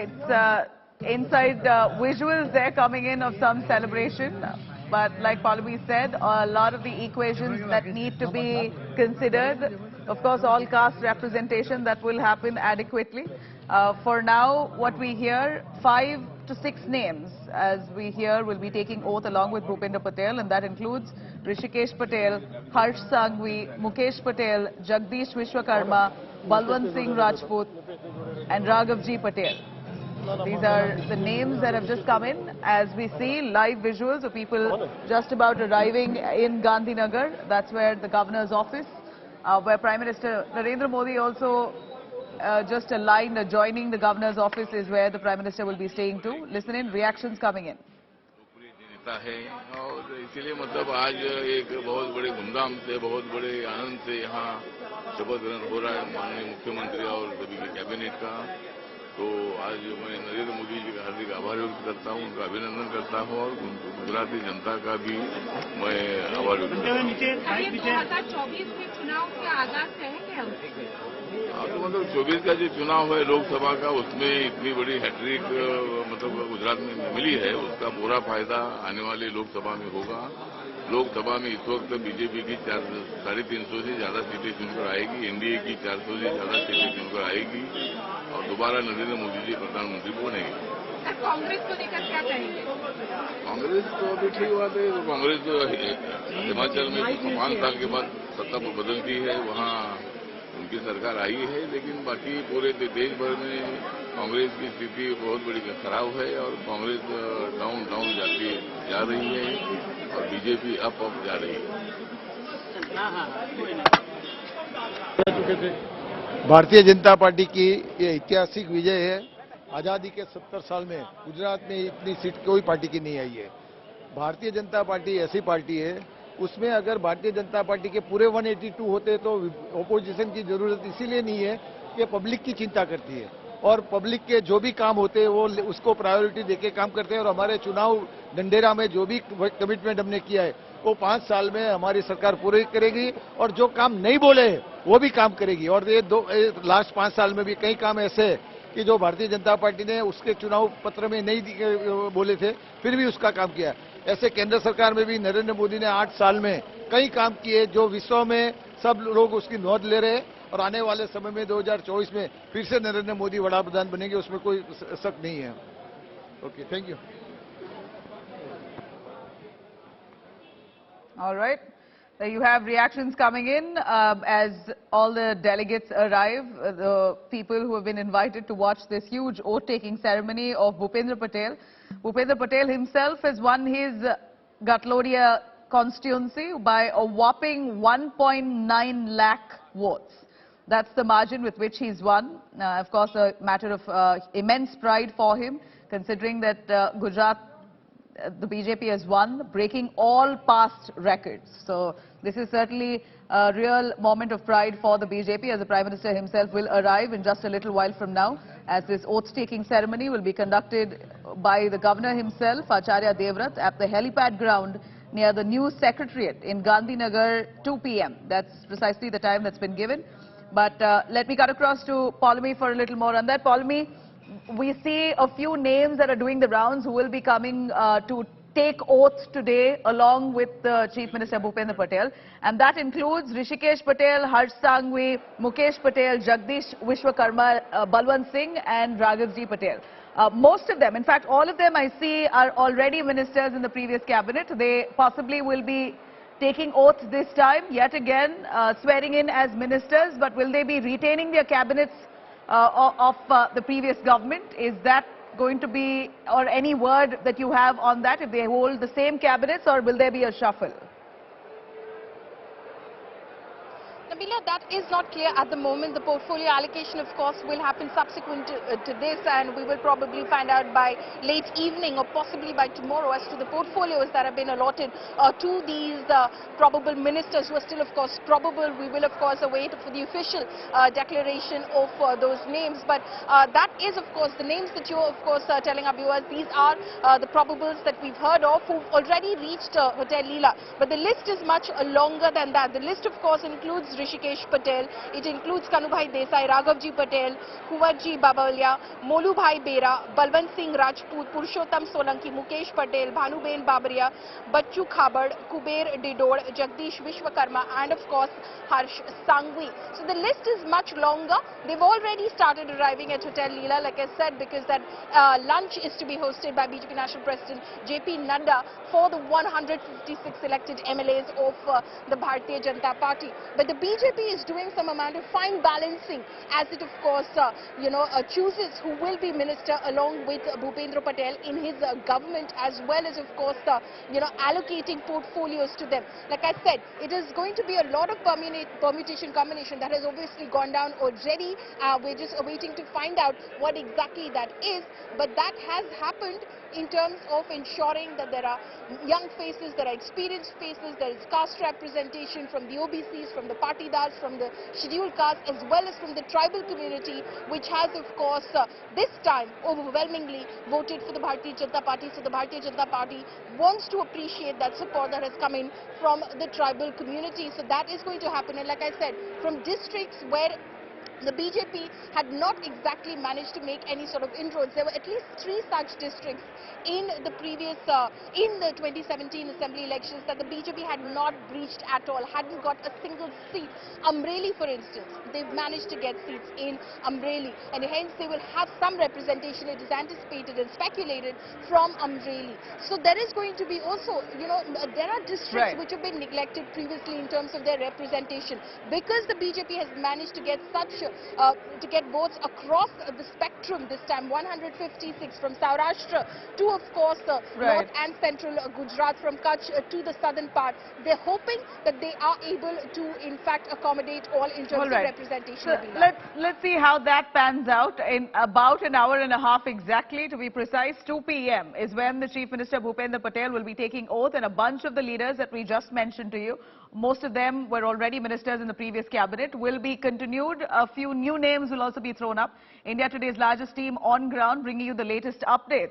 It's inside visuals there coming in of some celebration. But like Pallavi said, a lot of the equations that need to be considered. Of course, all caste representation that will happen adequately. For now, what we hear, 5 to 6 names, as we hear, will be taking oath along with Bhupendra Patel, and that includes Rishikesh Patel, Harsh Sanghvi, Mukesh Patel, Jagdish Vishwakarma, Balwant Singh Rajput, and Raghavji Patel. These are the names that have just come in as we see live visuals of people just about arriving in Gandhinagar. That's where the governor's office, where Prime Minister Narendra Modi also just a line adjoining the governor's office is where the Prime Minister will be staying to. Listen in, reactions coming in. है और इसीलिए मतलब आज एक बहुत बड़े धूमधाम से बहुत बड़े आनंद से यहाँ शपथ ग्रहण हो रहा है माननीय मुख्यमंत्री और सभी के कैबिनेट का। तो आज मैं नरेंद्र मोदी जी का हार्दिक आभार व्यक्त करता हूँ, उनका अभिनंदन करता हूँ और गुजराती जनता का भी मैं आभार व्यक्त करता हूँ। 2024 में चुनाव के आगाज कहेंगे तो मतलब 24 का जो चुनाव है लोकसभा का, उसमें इतनी बड़ी हैट्रिक मतलब गुजरात में मिली है, उसका पूरा फायदा आने वाले लोकसभा में होगा। लोकसभा में इस वक्त बीजेपी की 350 से ज्यादा सीटें चुनकर आएगी, एनडीए की 400 से ज्यादा सीटें चुनकर आएगी और दोबारा नरेंद्र मोदी जी प्रधानमंत्री बनेंगे। कांग्रेस को लेकर क्या कहेंगे? कांग्रेस तो अभी ठीक बात है, कांग्रेस तो हिमाचल में 5 साल के बाद सत्ता बदलती है, वहाँ उनकी सरकार आई है, लेकिन बाकी पूरे देश भर में कांग्रेस की स्थिति बहुत बड़ी खराब है और कांग्रेस डाउन जा रही है और बीजेपी अप जा रही है। भारतीय जनता पार्टी की ये ऐतिहासिक विजय है। आजादी के 70 साल में गुजरात में इतनी सीट कोई पार्टी की नहीं आई है। भारतीय जनता पार्टी ऐसी पार्टी है, उसमें अगर भारतीय जनता पार्टी के पूरे 182 होते तो ओपोजिशन की जरूरत इसीलिए नहीं है कि पब्लिक की चिंता करती है और पब्लिक के जो भी काम होते हैं वो उसको प्रायोरिटी देके काम करते हैं और हमारे चुनाव ढंढेरा में जो भी कमिटमेंट हमने किया है वो 5 साल में हमारी सरकार पूरी करेगी और जो काम नहीं बोले वो भी काम करेगी। और ये लास्ट 5 साल में भी कई काम ऐसे कि जो भारतीय जनता पार्टी ने उसके चुनाव पत्र में नहीं बोले थे, फिर भी उसका काम किया। ऐसे केंद्र सरकार में भी नरेंद्र मोदी ने 8 साल में कई काम किए जो विश्व में सब लोग उसकी नोट ले रहे हैं और आने वाले समय में 2024 में फिर से नरेंद्र मोदी वड़ा प्रधान बनेंगे, उसमें कोई शक नहीं है। Okay, thank you. All right. There you have reactions coming in as all the delegates arrive, the people who have been invited to watch this huge oath-taking ceremony of Bhupendra Patel. Bhupendra Patel himself has won his Gatlodia constituency by a whopping 1.9 lakh votes. That's the margin with which he's won. Of course, a matter of immense pride for him, considering that Gujarat the BJP has won, breaking all past records. So this is certainly a real moment of pride for the BJP, as the Prime Minister himself will arrive in just a little while from now, as this oath-taking ceremony will be conducted by the Governor himself, Acharya Devrat, at the helipad ground near the new Secretariat in Gandhinagar, 2 p.m. That's precisely the time that's been given. But let me cut across to Pallavi for a little more on that. Pallavi, we see a few names that are doing the rounds who will be coming to take oath today along with Chief Minister Bhupendra Patel, and that includes Rishikesh Patel, Harsh Sanghvi, Mukesh Patel, Jagdish Vishwakarma, Balwant Singh and Raghavji Patel. Most of them, in fact all of them I see are already ministers in the previous cabinet. They possibly will be taking oath this time, yet again swearing in as ministers, but will they be retaining their cabinets of the previous government? Is that going to be, or any word that you have on that, if they hold the same cabinets, or will there be a shuffle? Nabila, that is not clear at the moment. The portfolio allocation, of course, will happen subsequent to this, and we will probably find out by late evening or possibly by tomorrow as to the portfolios that have been allotted to these probable ministers who are still, of course, probable. We will, of course, await for the official declaration of those names. But that is, of course, the names that you are, of course, telling our viewers. These are the probables that we've heard of who've already reached Hotel Leela. But the list is much longer than that. The list, of course, includes Rishikesh Patel. It includes Kanubhai Desai, Raghavji Patel, Kuwarji Babalia, Molubhai Bera, Balwant Singh Rajput, Purushottam Solanki, Mukesh Patel, Bhanuben Babaria, Bachchu Khabad, Kuber Didod, Jagdish Vishwakarma, and of course Harsh Sangvi. So the list is much longer. They've already started arriving at Hotel Leela, like I said, because that lunch is to be hosted by BJP National President JP Nadda for the 156 elected MLAs of the Bharatiya Janata Party. But the BJP is doing some amount of fine balancing as it, of course, chooses who will be minister along with Bhupendra Patel in his government, as well as, of course, allocating portfolios to them. Like I said, it is going to be a lot of permutation combination that has obviously gone down already. We're just waiting to find out what exactly that is, but that has happened in terms of ensuring that there are young faces, there are experienced faces, there is caste representation from the OBCs, from the Patidars, from the scheduled caste, as well as from the tribal community, which has, of course, this time overwhelmingly voted for the Bharatiya Janata Party. So the Bharatiya Janata Party wants to appreciate that support that has come in from the tribal community. So that is going to happen. And like I said, from districts where the BJP had not exactly managed to make any sort of inroads. There were at least 3 such districts in the previous, in the 2017 Assembly elections that the BJP had not breached at all, hadn't got a single seat. Amreli, for instance, they've managed to get seats in Amreli, and hence they will have some representation, it is anticipated and speculated, from Amreli. So there is going to be also, there are districts which have been neglected previously in terms of their representation. Because the BJP has managed to get such to get votes across the spectrum this time, 156 from Saurashtra to, of course, north and central Gujarat, from Kutch to the southern part. They're hoping that they are able to, in fact, accommodate all in terms of representation. So let's see how that pans out. In about an hour and a half exactly, to be precise, 2 p.m. is when the Chief Minister Bhupendra Patel will be taking oath, and a bunch of the leaders that we just mentioned to you, most of them were already ministers in the previous cabinet, will be continued. A few new names will also be thrown up. India Today's largest team on ground, bringing you the latest updates.